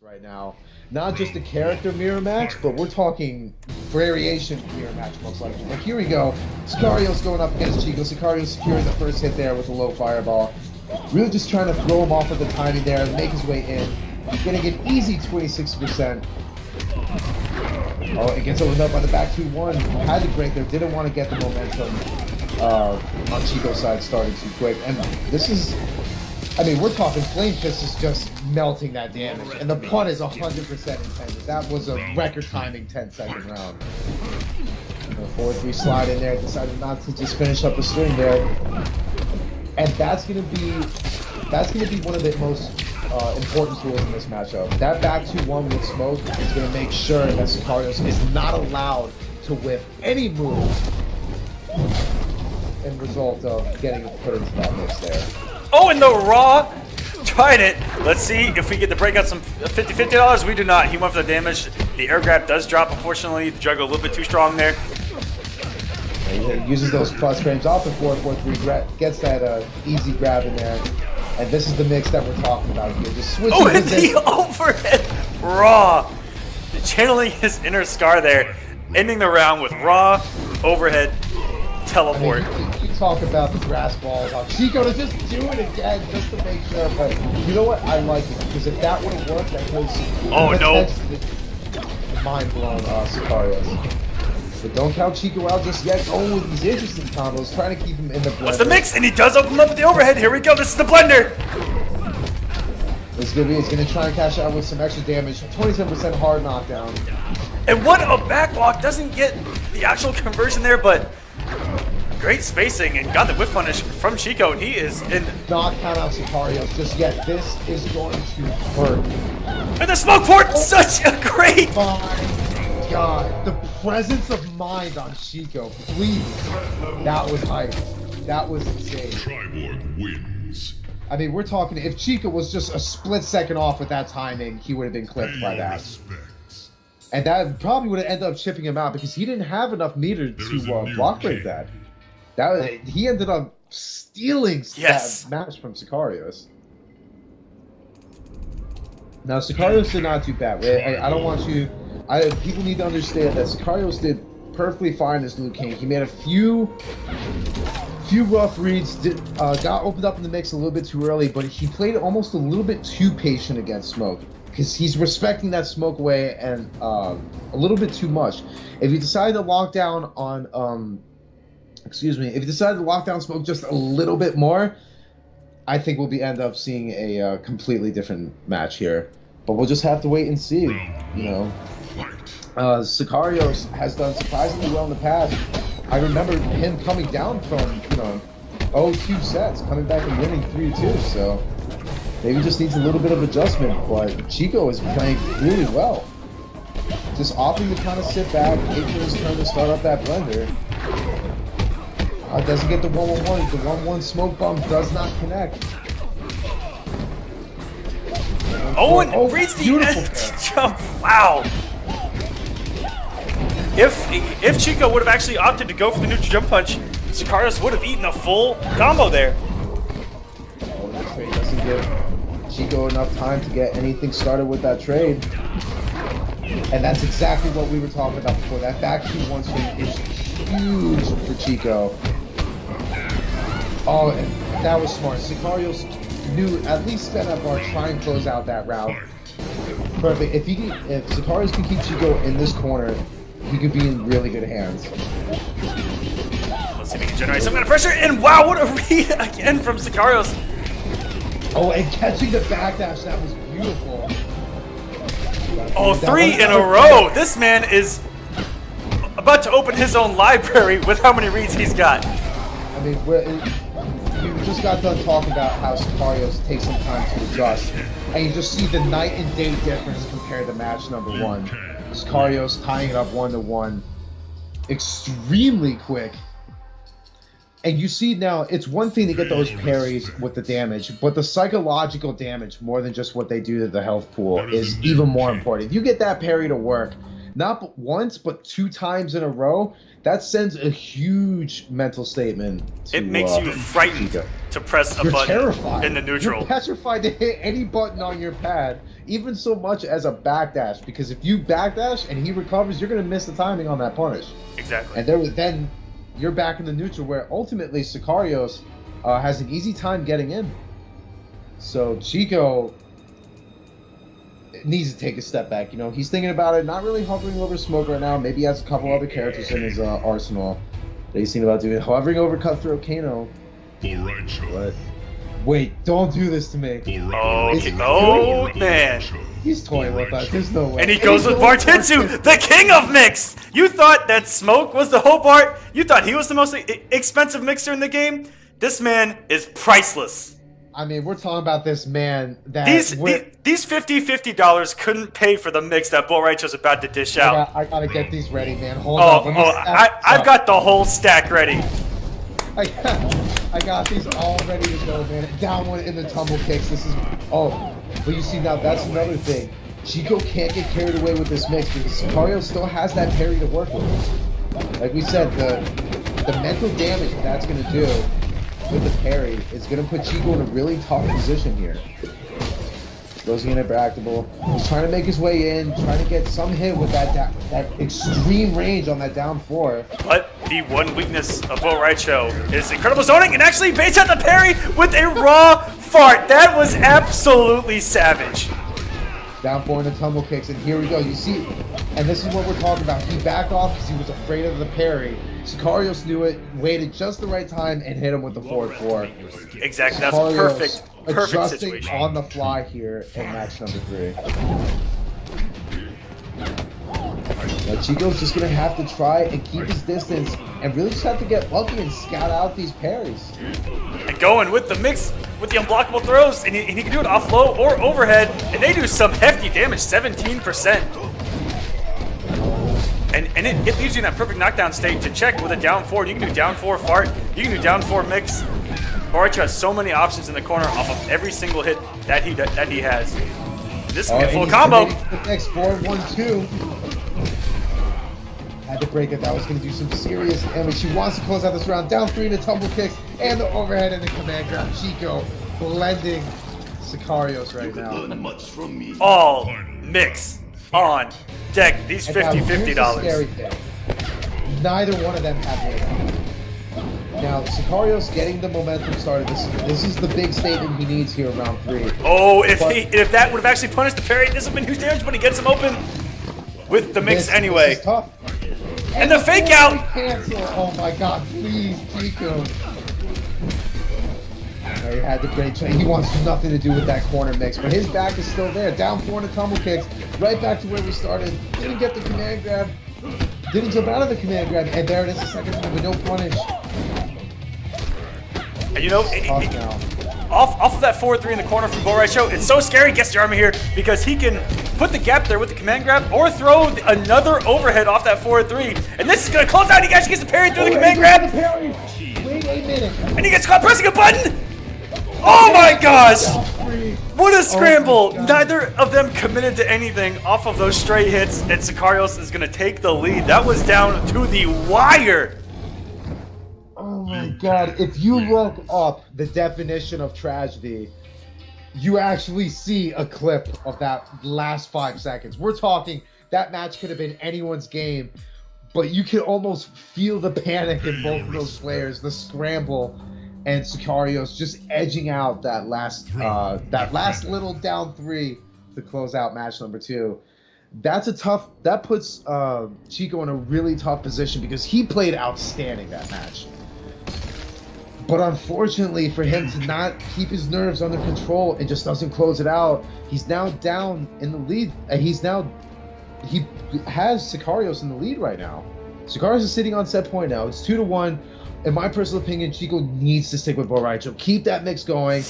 right now. Not just a character mirror match, but we're talking variation mirror match most likely. Like here we go, Sicarios going up against Cheeko. Sicarios securing the first hit there with a low fireball. Really just trying to throw him off with the timing there and make his way in. Getting an easy 26%. Oh, it gets opened up by the back 2-1. Had to break there, didn't want to get the momentum on Cheeko's side starting too quick. And this is, I mean, we're talking Flame Fist is just melting that damage. And the punt is 100% intended. That was a record timing 10-second round. 4-3 slide in there, decided not to just finish up the string there. And that's gonna be one of the most important tools in this matchup. That back 2-1 with smoke is gonna make sure that Sicarios is not allowed to whip any move in result of getting put into that mix there. Oh, and the Raw tried it. Let's see if we get to break out some $50. We do not. He went for the damage. The air grab does drop, unfortunately. The juggle a little bit too strong there. He uses those plus frames off the 4-4-3, gets that easy grab in there. And this is the mix that we're talking about here. Just switching. Oh, and the overhead Raw. Channeling his inner Scar there. Ending the round with Raw, overhead, teleport. I mean, you talk about the grass balls on Cheeko to just do it again just to make sure. But you know what? I like it because if that would have worked, that was mind blown Sicarios. But don't count Cheeko out just yet. Going with these interesting combos, trying to keep him in the blender. What's the mix? And he does open up with the overhead. Here we go. This is the blender. It's gonna try and cash out with some extra damage. 27% hard knockdown. And what a backblock. Doesn't get the actual conversion there, but great spacing and got the whip punish from Cheeko. And he is in. Not count out Sicarios just yet. This is going to hurt. And the smoke port, such a great. My God, the presence of mind on Cheeko, please. That was hype. That was insane. Triborg wins. I mean, we're talking, if Cheeko was just a split second off with that timing, he would have been clipped by that. And that probably would have ended up chipping him out because he didn't have enough meter to block break that. He ended up stealing that match from Sicarios. Now, Sicarios did not do bad. I don't want you... people need to understand that Sicarios did perfectly fine as Liu Kang. He made a few rough reads, got opened up in the mix a little bit too early, but he played almost a little bit too patient against Smoke because he's respecting that Smoke away and a little bit too much. If you decide to lock down on, if you decide to lock down Smoke just a little bit more, I think we'll end up seeing a completely different match here. But we'll just have to wait and see, you know. Sicarios has done surprisingly well in the past. I remember him coming down from, 0-2 sets, coming back and winning 3-2, so maybe just needs a little bit of adjustment, but Cheeko is playing really well. Just opting to kind of sit back, wait for his turn to start up that blender. Doesn't get the 1-1-1, the 1-1 smoke bomb does not connect. Oh, and reads the end jump, wow. If Cheeko would have actually opted to go for the neutral jump punch, Sicarios would have eaten a full combo there. Oh, that trade doesn't give Cheeko enough time to get anything started with that trade. And that's exactly what we were talking about before. That back 2-1 swing is huge for Cheeko. Oh, and that was smart. Sicarios knew at least spend that bar, try and close out that round. Perfect. If Sicarios can keep Cheeko in this corner, he could be in really good hands. Let's see if he can generate some kind of pressure. And wow, what a read again from Sicarios. Oh, and catching the backdash, that was beautiful. Oh, 3 in a row. This man is about to open his own library with how many reads he's got. I mean, you just got done talking about how Sicarios takes some time to adjust. And you just see the night and day difference compared to match number 1. Sicarios tying it up 1-1, extremely quick. And you see now, it's one thing to get those parries with the damage, but the psychological damage, more than just what they do to the health pool, is even more important. If you get that parry to work, not once, but 2 times in a row, that sends a huge mental statement to, it makes you frightened to press a button in the neutral. You're petrified to hit any button on your pad, even so much as a backdash, because if you backdash and he recovers, you're going to miss the timing on that punish. Exactly. And then you're back in the neutral, where ultimately Sicarios has an easy time getting in. So Cheeko needs to take a step back. You know, he's thinking about it, not really hovering over Smoke right now. Maybe he has a couple other characters in his arsenal that he's thinking about doing. Hovering over Cutthroat Kano. But wait, don't do this to me. Oh, oh man. He's toying with us. There's no way. And he goes with Bartitsu, the king of mix. You thought that Smoke was the Hobart? You thought he was the most expensive mixer in the game? This man is priceless. I mean, we're talking about this man that... These $50 couldn't pay for the mix that Bull Raicho's about to dish out. I gotta get these ready, man. Hold on. I've got the whole stack ready. I got these all ready to go, man. Down one in the tumble kicks. This is... Oh, but you see, now that's another thing. Cheeko can't get carried away with this mix because Sicario still has that parry to work with. Like we said, the mental damage that's going to do with the parry is going to put Cheeko in a really tough position here. Goes interactable. He's trying to make his way in, trying to get some hit with that extreme range on that down 4. But the one weakness of Bull Raicho is incredible zoning and actually baits out the parry with a raw fart. That was absolutely savage. Down 4 in the tumble kicks, and here we go. You see, and this is what we're talking about. He backed off because he was afraid of the parry. Sicarios knew it, waited just the right time, and hit him with the forward 4. Exactly, that's perfect. Perfect adjusting situation. On the fly here in match number 3. Now Cheeko's just gonna have to try and keep his distance, and really just have to get lucky and scout out these parries. And going with the mix with the unblockable throws, and he can do it off low or overhead, and they do some hefty damage, 17%. And it leaves you in that perfect knockdown state to check with a down 4. You can do down 4 fart, you can do down 4 mix. Bull Raicho has so many options in the corner off of every single hit that he has. This can be a full combo. The next 4-1-2. Had to break it. That was going to do some serious damage. She wants to close out this round. Down 3 in the tumble kicks and the overhead and the command grab. Cheeko blending Sicarios right now. All mix on deck. These $50 scary thing. Neither one of them have it. Now, Sicarios getting the momentum started. This is the big statement he needs here round 3. Oh, if that would have actually punished the parry, this would have been huge damage, but he gets him open with the mix anyway. This is tough. And the fake out! Cancel. Oh my god, please, Cheeko. He had the great trade. He wants nothing to do with that corner mix, but his back is still there. Down 4 in the tumble kicks, right back to where we started. Didn't get the command grab. Didn't jump out of the command grab, and there it is, the second time with no punish. And you know, off of that 4-3 in the corner from Bull Raicho, it's so scary, gets the armor here, because he can put the gap there with the command grab, or throw another overhead off that 4-3. And this is going to close out. He actually gets the parry through the command grab. Wait a minute. And he gets caught pressing a button. Oh my gosh! What a scramble! Neither of them committed to anything off of those straight hits, and Sicarios is going to take the lead. That was down to the wire. Oh my god, if you look up the definition of tragedy, you actually see a clip of that last 5 seconds. We're talking, that match could have been anyone's game, but you can almost feel the panic in both of those players, the scramble, and Sicarios just edging out that last little down 3 to close out match number 2. That puts Cheeko in a really tough position because he played outstanding that match. But unfortunately for him to not keep his nerves under control and just doesn't close it out, he's now down in the lead. He has Sicarios in the lead right now. Sicarios is sitting on set point now. It's 2-1. In my personal opinion, Cheeko needs to stick with Bull Raicho. Keep that mix going.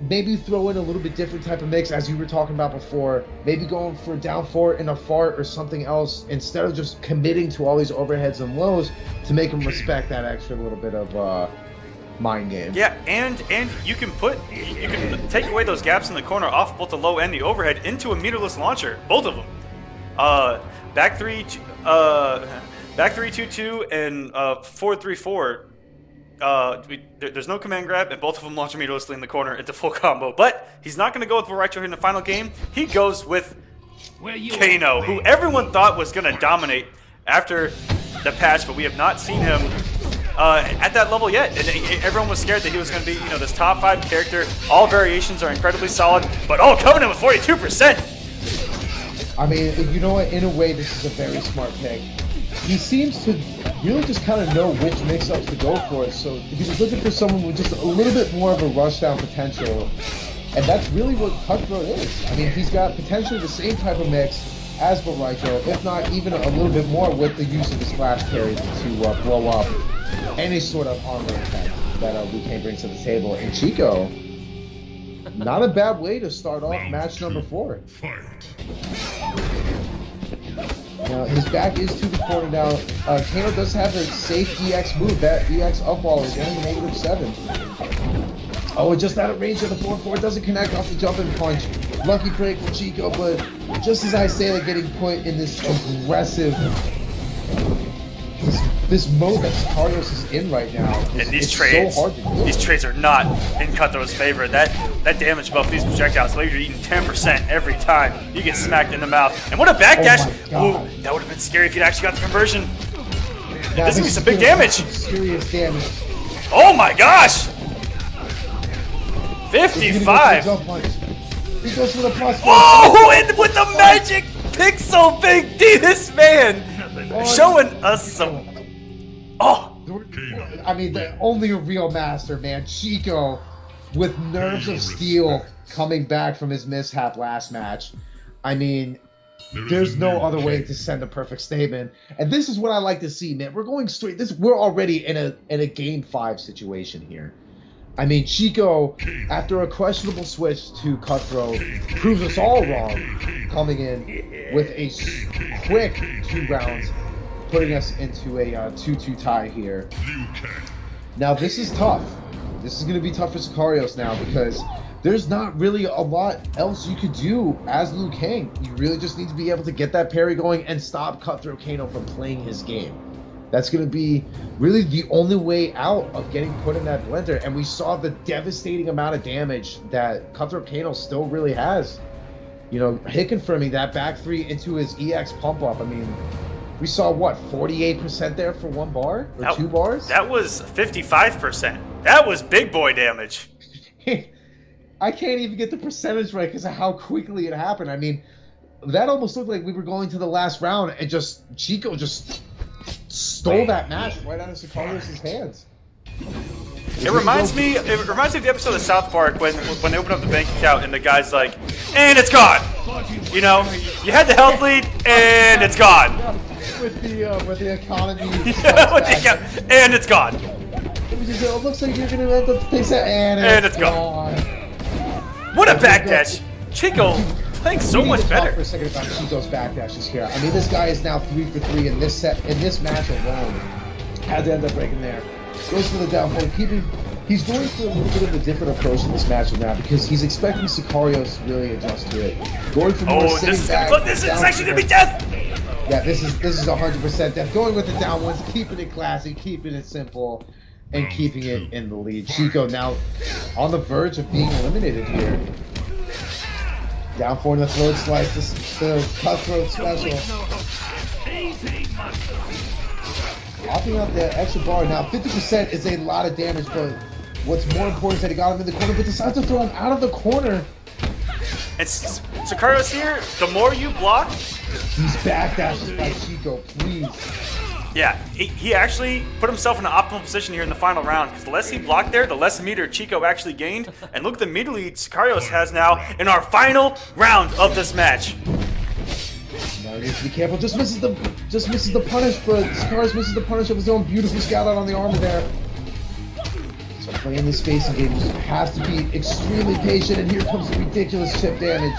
Maybe throw in a little bit different type of mix as you were talking about before. Maybe going for a down 4 and a fart or something else instead of just committing to all these overheads and lows to make him respect that extra little bit of mind game. Yeah, and you can take away those gaps in the corner off both the low and the overhead into a meterless launcher, both of them. Back 3-2-2 and 4-3-4 there's no command grab, and both of them launch immediately in the corner into full combo. But he's not going to go with Boraicho here in the final game. He goes with Kano, who everyone thought was going to dominate after the patch, but we have not seen him at that level yet. And everyone was scared that he was going to be, this top 5 character. All variations are incredibly solid, but coming in with 42%. I mean, you know what? In a way, this is a very smart pick. He seems to really just kind of know which mix-ups to go for. So he was looking for someone with just a little bit more of a rushdown potential. And that's really what Cutthroat is. I mean, he's got potentially the same type of mix as Boraicho, if not even a little bit more with the use of the splash carry to blow up any sort of armor effect that Liu Kang brings to the table. And Cheeko, not a bad way to start off match number 4. Now, his back is to the corner now. Kano does have a safe EX move. That EX up wall is only -7. Oh, just out of range of the 4-4. It doesn't connect off the jumping punch. Lucky break for Cheeko, but just as I say that, getting put in this aggressive, this mode that Sicarios is in right now. And these trades, so hard to do. These trades are not in Cutthroat's favor. That damage buff, these projectiles, like you're eating 10% every time you get smacked in the mouth. And what a backdash! Ooh, that would have been scary if you'd actually got the conversion. Now, this is gonna be some big damage. Serious damage. Oh my gosh! 55. He goes for the plus. Whoa! And with the magic pixel, Big D, this man showing us some. Oh! I mean, only a real master, man. Cheeko, with nerves of steel, coming back from his mishap last match. I mean, there's no other way to send a perfect statement. And this is what I like to see, man. We're going straight. We're already in a game 5 situation here. I mean, Cheeko, after a questionable switch to Cutthroat, proves us all wrong, coming in with a quick 2 rounds, putting us into a 2-2 tie here. Now, this is tough. This is going to be tough for Sicarios now, because there's not really a lot else you could do as Liu Kang. You really just need to be able to get that parry going and stop Cutthroat Kano from playing his game. That's going to be really the only way out of getting put in that blender. And we saw the devastating amount of damage that Cutthroat Kano still really has. Hit confirming that back 3 into his EX pump up. I mean, we saw, what, 48% there for 1 bar? Or 2 bars? That was 55%. That was big boy damage. I can't even get the percentage right because of how quickly it happened. I mean, that almost looked like we were going to the last round and Cheeko just stole that match right out of Sicarios' hands. It reminds me of the episode of South Park when they open up the bank account and the guy's like, and it's gone. You had the health lead and it's gone. With the economy. Yeah, with the account, and it's gone. It looks like you're gonna end up fixing it, and it's gone. What a backdash! Cheeko playing so much better. For a second about Cheeko's backdashes here. I mean, this guy is now 3 for 3 in this match alone. Had to end up breaking there. Goes for the downfall. He's going for a little bit of a different approach in this match now because he's expecting Sicarios to really adjust to it. Going for more this is actually gonna be death. Yeah, this is 100% death. Going with the down ones, keeping it classy, keeping it simple, and keeping it in the lead. Cheeko now on the verge of being eliminated here. Down 4 in the throat slice, the Cutthroat special. Popping out the extra bar. Now, 50% is a lot of damage, but what's more important is that he got him in the corner, but decides to throw him out of the corner. It's Sicarios here. The more you block, he's backdashes by Cheeko, please. Yeah, he actually put himself in an optimal position here in the final round because the less he blocked there, the less meter Cheeko actually gained. And look at the meter lead Sicarios has now in our final round of this match. Now he needs to be careful. Just misses the punish, but Sicarios misses the punish of his own. Beautiful scout out on the armor there. So playing this spacing game just has to be extremely patient, and here comes the ridiculous chip damage.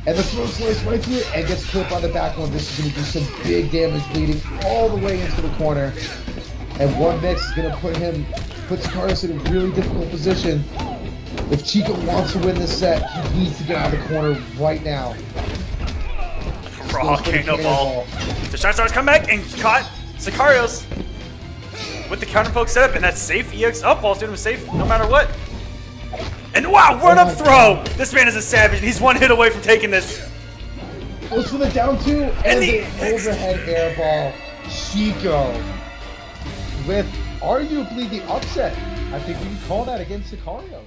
And the throat slice right through it and gets clipped by the back one. This is going to do some big damage, bleeding all the way into the corner. And one mix is going to put Sicarios in a really difficult position. If Cheeko wants to win this set, he needs to get out of the corner right now. Raw cannonball. The shot stars come back and caught Sicarios. with the counter poke setup and that safe EX up while doing him safe no matter what. And wow, run up throw! This man is a savage and he's one hit away from taking this. Goes for the down two and the the overhead air ball. Cheeko with arguably the upset. I think we can call that against Sicarios.